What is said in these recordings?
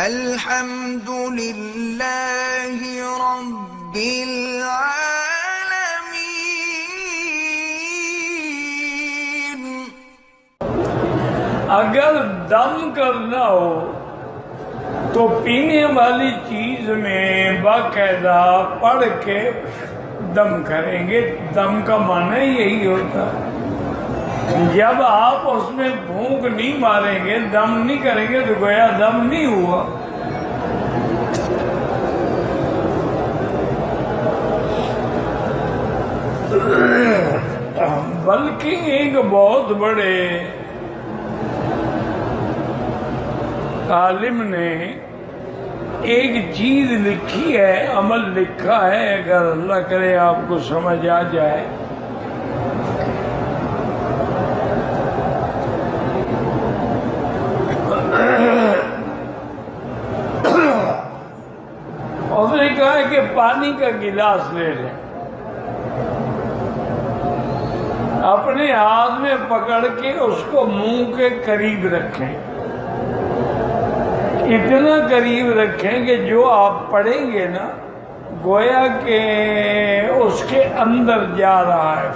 الحمد للہ رب العالمین۔ اگر دم کرنا ہو تو پینے والی چیز میں باقاعدہ پڑھ کے دم کریں گے۔ دم کا معنی یہی ہوتا ہے۔ جب آپ اس میں پھونک نہیں ماریں گے، دم نہیں کریں گے تو گویا دم نہیں ہوا۔ بلکہ ایک بہت بڑے عالم نے ایک چیز لکھی ہے، عمل لکھا ہے، اگر اللہ کرے آپ کو سمجھ آ جائے۔ اس نے کہا ہے کہ پانی کا گلاس لے لیں، اپنے ہاتھ میں پکڑ کے اس کو منہ کے قریب رکھیں، اتنا قریب رکھیں کہ جو آپ پڑھیں گے نا گویا کہ اس کے اندر جا رہا ہے۔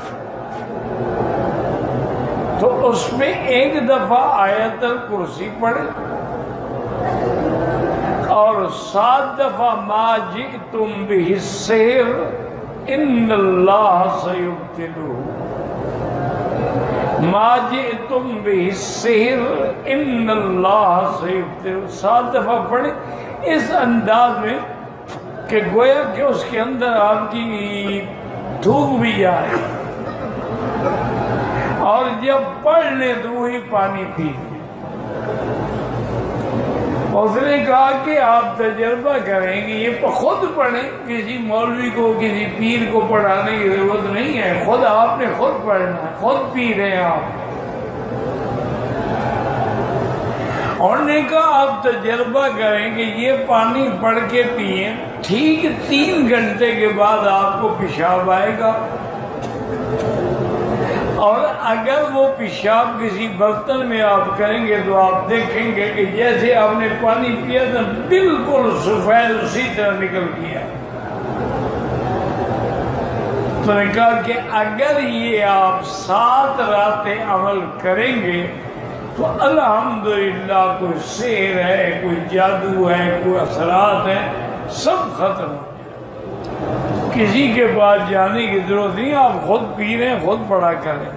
تو اس میں ایک دفعہ آیت الکرسی پڑھیں اور 7 دفعہ ما جئتم بہ السحر ان اللہ سیبطلہ، ما جئتم بہ السحر ان اللہ سیبطلہ، 7 دفعہ پڑھیں اس انداز میں کہ گویا کہ اس کے اندر آپ کی تھوک بھی جائے، اور جب پڑھ لیں تو وہی پانی پی لیں۔ اس نے کہا کہ آپ تجربہ کریں کہ یہ خود پڑھیں، کسی مولوی کو کسی پیر کو پڑھانے کی ضرورت نہیں ہے، خود آپ نے خود پڑھنا ہے، خود پی رہے ہیں آپ۔ انہوں نے کہا آپ تجربہ کریں کہ یہ پانی پڑھ کے پئیں، ٹھیک 3 گھنٹے کے بعد آپ کو پیشاب آئے گا، اور اگر وہ پیشاب کسی برتن میں آپ کریں گے تو آپ دیکھیں گے کہ جیسے آپ نے پانی پیا تھا بالکل سفید اسی طرح نکل گیا۔ تو نے کہا کہ اگر یہ آپ 7 راتیں عمل کریں گے تو الحمدللہ کوئی سحر ہے، کوئی جادو ہے، کوئی اثرات ہیں، سب ختم ہو۔ کسی کے پاس جانے کی ضرورت نہیں، آپ خود پی رہے ہیں، خود پڑھا کریں۔